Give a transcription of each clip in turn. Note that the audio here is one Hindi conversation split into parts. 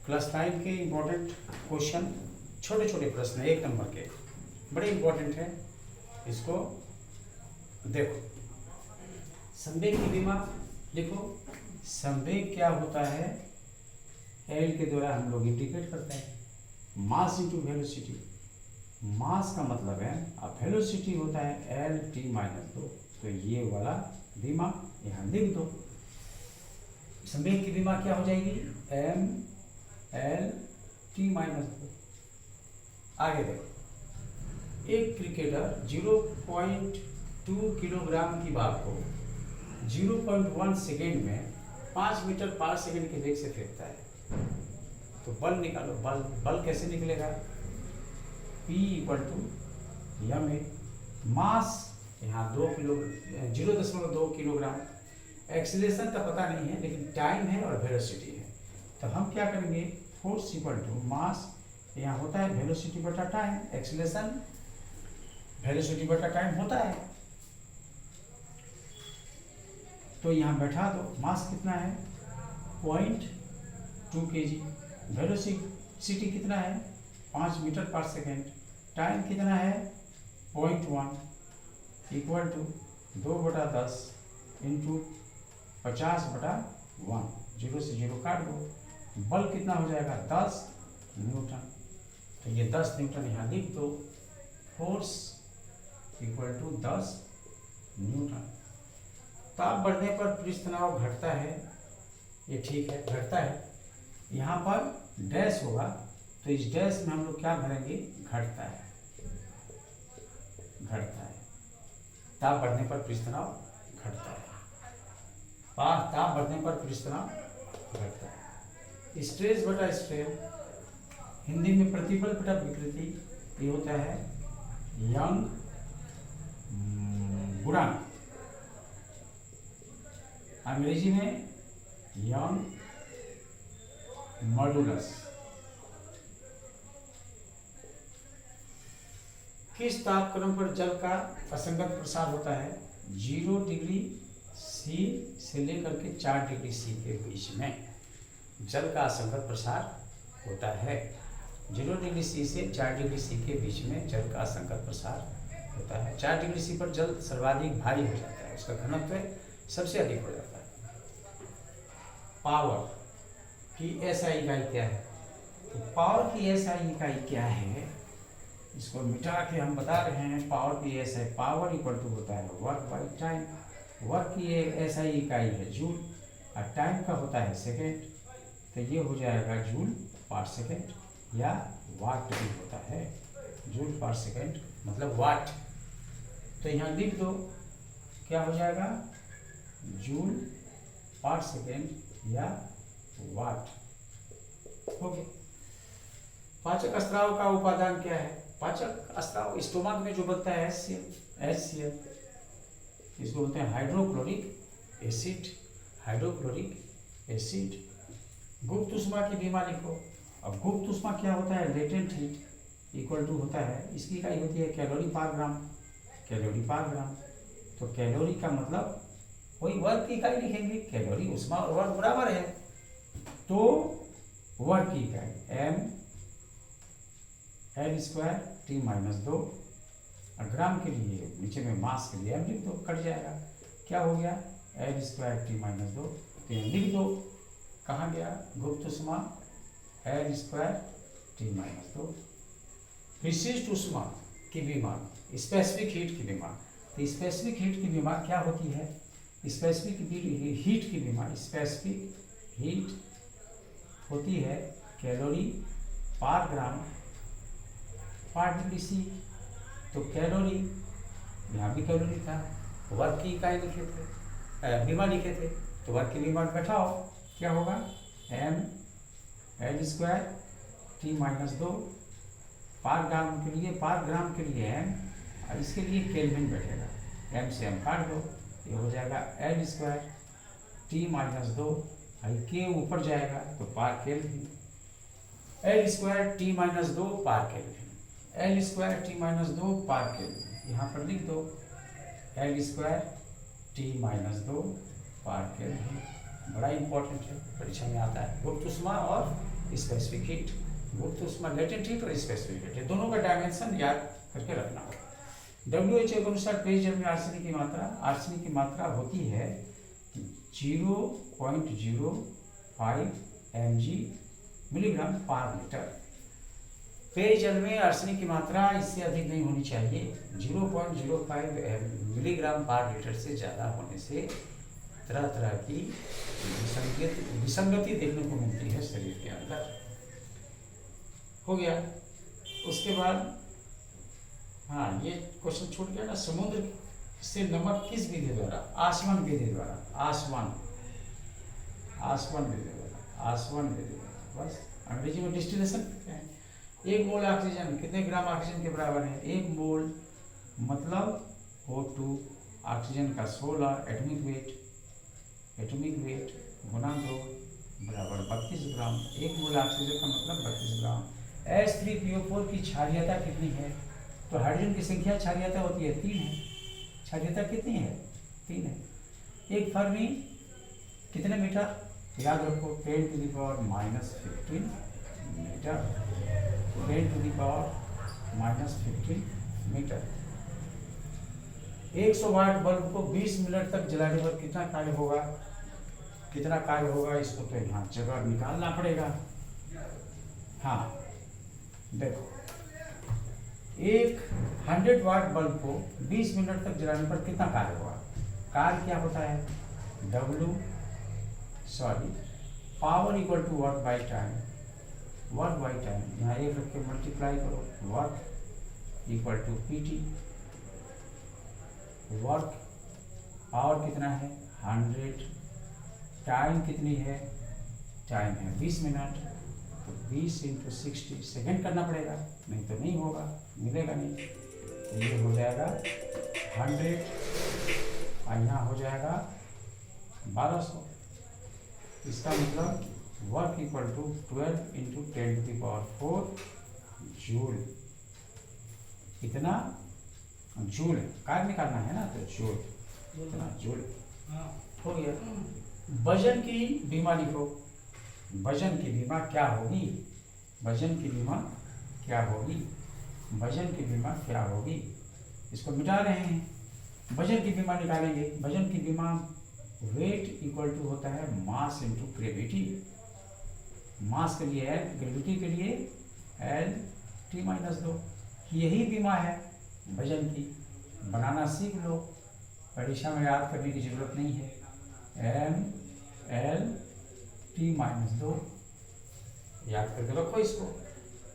क्लास 9 के इम्पोर्टेंट क्वेश्चन, छोटे छोटे प्रश्न 1 नंबर के, बड़े इम्पोर्टेंट है। इसको देखो। संवेग की विमा लिखो। संवेग क्या होता है? एल के द्वारा हम लोग इंडिकेट करते हैं। Mass into velocity. मास का मतलब है, अब वेलोसिटी होता है एल टी माइनस 2, तो ये वाला विमा यहाँ लिख दो। संवेग की विमा क्या हो जाएगी? M L T minus 2। आगे देखो, एक क्रिकेटर 0.2 किलोग्राम की बात को 0.1 सेकेंड में 5 मीटर पर सेकेंड के वेग से फेंकता है, तो बल निकालो। बल कैसे निकलेगा? P इक्वल टू यम ए। मास यहाँ 0.2 किलोग्राम। एक्सीलरेशन का पता नहीं है, लेकिन टाइम है और वेलोसिटी है, तो हम क्या करेंगे? फोर्स इक्वल टू मास, यहाँ होता है वेलोसिटी बटा टाइम। एक्सीलरेशन वेलोसिटी बटा टाइम होता है, तो यहाँ बैठा दो। मास कितना है? 0.2 kg। वेलोसिटी कितना है? 5 मीटर पर सेकेंड। टाइम कितना है? 0.1 इक्वल टू 2/10 इंटू 50/1। 0 से 0 काट दो। बल कितना हो जाएगा? 10 न्यूटन। तो ये 10 न्यूटन यहाँ लिख दो। Force equal to 10 newton. ताप बढ़ने पर पृष्ठ तनाव घटता है, ये ठीक है, घटता है। यहाँ पर डैश होगा, तो इस डैश में हम लोग क्या भरेंगे? घटता है। घटता है। ताप बढ़ने पर पृष्ठ तनाव घटता है। ताप बढ़ने पर पृष्ठ तनाव घटता है। स्ट्रेस बटा स्ट्रेन, हिंदी में प्रतिबल बटा विकृति, ये होता है यंग गुणांक, अंग्रेजी में यंग मॉडुलस। किस तापक्रम पर जल का असंगत प्रसार होता है? 0 डिग्री सी से लेकर के 4 डिग्री सी के बीच में जल का असंगत प्रसार होता है। 0 डिग्री सी से 4 डिग्री सी के बीच में जल का असंगत प्रसार होता है। 4 डिग्री सी पर जल सर्वाधिक भारी हो जाता है, उसका घनत्व सबसे अधिक हो जाता है। पावर की एसआई इकाई क्या है? तो पावर की एसआई इकाई क्या है, इसको मिटा के हम बता रहे हैं। पावर की एसआई, पावर इक्वल टू होता है वर्क बाई टाइम। वर्क की एसआई इकाई है जूल, और टाइम का होता है सेकेंड, तो ये हो जाएगा जूल पर सेकेंड, या वाट भी होता है। जूल पर सेकेंड मतलब वाट, तो यहाँ लिख दो क्या हो जाएगा? जूल पर सेकेंड या वाट हो गया। पाचक स्राव का उपादान क्या है? पाचक स्राव स्टोमक में जो बनता है HCl, इसको बोलते हैं हाइड्रोक्लोरिक एसिड। Hydrochloric acid. गुप्त ऊष्मा की विमा लिखो। अब गुप्त ऊष्मा क्या होता है? लेटेंट हीट इक्वल टू होता है, इसकी इकाई होती है कैलोरी पर ग्राम। कैलोरी पर ग्राम, तो कैलोरी का मतलब वही वर्क की इकाई लिखेंगे। कैलोरी ऊष्मा और वर्क बराबर है, तो वर्क की इकाई m L square T minus 2, और ग्राम के लिए नीचे में मास के लिए m लिख दो, कट जाएगा। क्या हो गया? L स्क्वायर T माइनस 2, तो ये लिख दो। कहाँ गया? गुप्त ऊष्मा L स्क्वायर T माइनस 2। विशिष्ट ऊष्मा की विमा, स्पेसिफिक हीट की विमा। तो स्पेसिफिक हीट की विमा क्या होती है? स्पेसिफिक हीट की विमा, स्पेसिफिक हीट होती है कैलोरी पर ग्राम पर डिग्री सी। तो कैलोरी, यहाँ भी कैलोरी था, वर्क की इकाई लिखे थे, विमा लिखे थे, तो वर्क की विमा बैठाओ, क्या होगा? m L square T minus 2 पर ग्राम के लिए m, और इसके लिए केल्विन बैठेगा। m से m काट दो, ये हो जाएगा L स्क्वायर T माइनस 2, के ऊपर जाएगा तो per kelvin. L square T minus 2 per kelvin. L square T minus 2 per kelvin, यहाँ पर लिख दो L square T minus 2 per kelvin. बड़ा इंपॉर्टेंट है, परीक्षा में आता है। गुप्त ऊष्मा और स्पेसिफिक हीट, वो तो उसमें लेटेंट हीट और स्पेसिफिक हीट है, दोनों का डायमेंशन याद करके रखना होगा। WHO के अनुसार पेय जल में आर्सेनिक की मात्रा होती है 0.05 mg मिलीग्राम पर लीटर। पेय जल में आर्सेनिक की मात्रा इससे अधिक नहीं होनी चाहिए। 0.05 मिलीग्राम पर लीटर से ज़्यादा होने से तरह तरह की विसंगति देखने को मिलती है शरीर के अंदर। हो गया। उसके बाद हाँ, ये क्वेश्चन छूट गया ना, समुद्र से नमक किस विधि द्वारा? आसवन विधि द्वारा। आसवन विधि द्वारा, बस अंग्रेजी में डिस्टिलेशन कहते हैं। 1 मोल ऑक्सीजन कितने ग्राम ऑक्सीजन के बराबर है? 1 मोल मतलब O2 ऑक्सीजन का 16 एटॉमिक वेट गुना 2 बराबर 32 ग्राम। 1 मोल ऑक्सीजन का मतलब 32 ग्राम। H3PO4 की क्षारीयता कितनी है? तो हाइड्रोजन की संख्या क्षारीयता होती है 3 है। क्षारीयता कितनी है? 3 है। एक फर्मी कितने मीटर? याद रखो 10⁻⁻15 मीटर। 10⁻⁻15 मीटर। 100 वाट बल्ब को 20 मिनट तक जलाने पर कितना कार्य होगा? इसको तो यहाँ जगह निकालना पड़ेगा। हाँ देखो, 100 वाट बल्ब को 20 मिनट तक जलाने पर कितना कार्य होगा? कार्य क्या होता है? Power equal to work by time. यहाँ 1 रख के मल्टीप्लाई करो। Work equal to PT। Work power कितना है? 100। टाइम कितनी है? टाइम है 20 मिनट, तो 20 × 60 सेकेंड करना पड़ेगा, नहीं तो नहीं होगा, मिलेगा नहीं। तो ये हो जाएगा 100 और यहाँ हो जाएगा 1200। इसका मतलब वर्क इक्वल टू 12 × 10⁴ जूल। इतना जूल कार्य निकालना है ना, तो जूल, इतना जूल हो गया। वजन की बीमा लिखो। वजन की बीमा क्या होगी? इसको मिटा रहे हैं। वजन की बीमा निकालेंगे। वजन की बीमा वेट इक्वल टू होता है मास इंटू ग्रेविटी। मास के लिए L, ग्रेविटी के लिए L_T-2। यही बीमा है वजन की। बनाना सीख लो, परीक्षा में याद करने की जरूरत नहीं है। ML_T-2 याद करके रखो इसको।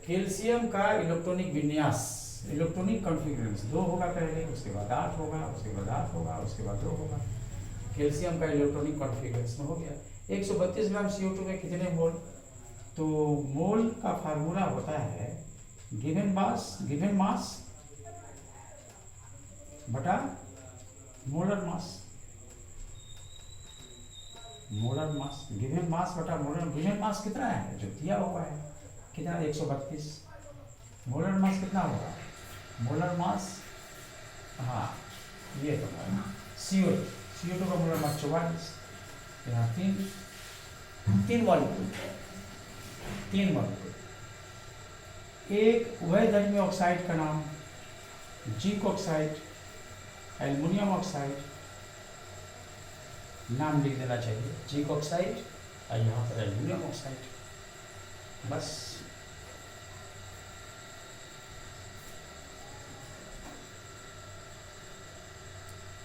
कैल्शियम का इलेक्ट्रॉनिक विन्यास, इलेक्ट्रॉनिक कॉन्फ़िगरेशन 2 होगा पहले, उसके बाद 8 होगा, उसके बाद 8 होगा, उसके बाद 2 होगा। कैल्शियम का इलेक्ट्रॉनिक कॉन्फ़िगरेशन हो गया। 132 ग्राम CO2 में कितने मोल? तो मोल का फार्मूला होता है गिवन मास बटा मोलर मास। गिवन मास बटा मोलर। गिवन मास कितना है? जो दिया हुआ है कितना? 132। मोलर मास कितना होगा? मोलर मास, हाँ ये तो CO2 का मोलर मास 44। यहाँ 3 मॉलिक्यूल। एक उभयधर्मी ऑक्साइड का नाम? जिंक ऑक्साइड, एल्युमिनियम ऑक्साइड, नाम लिख देना चाहिए। जिंक ऑक्साइड और यहाँ पर एल्युमिनियम ऑक्साइड, बस।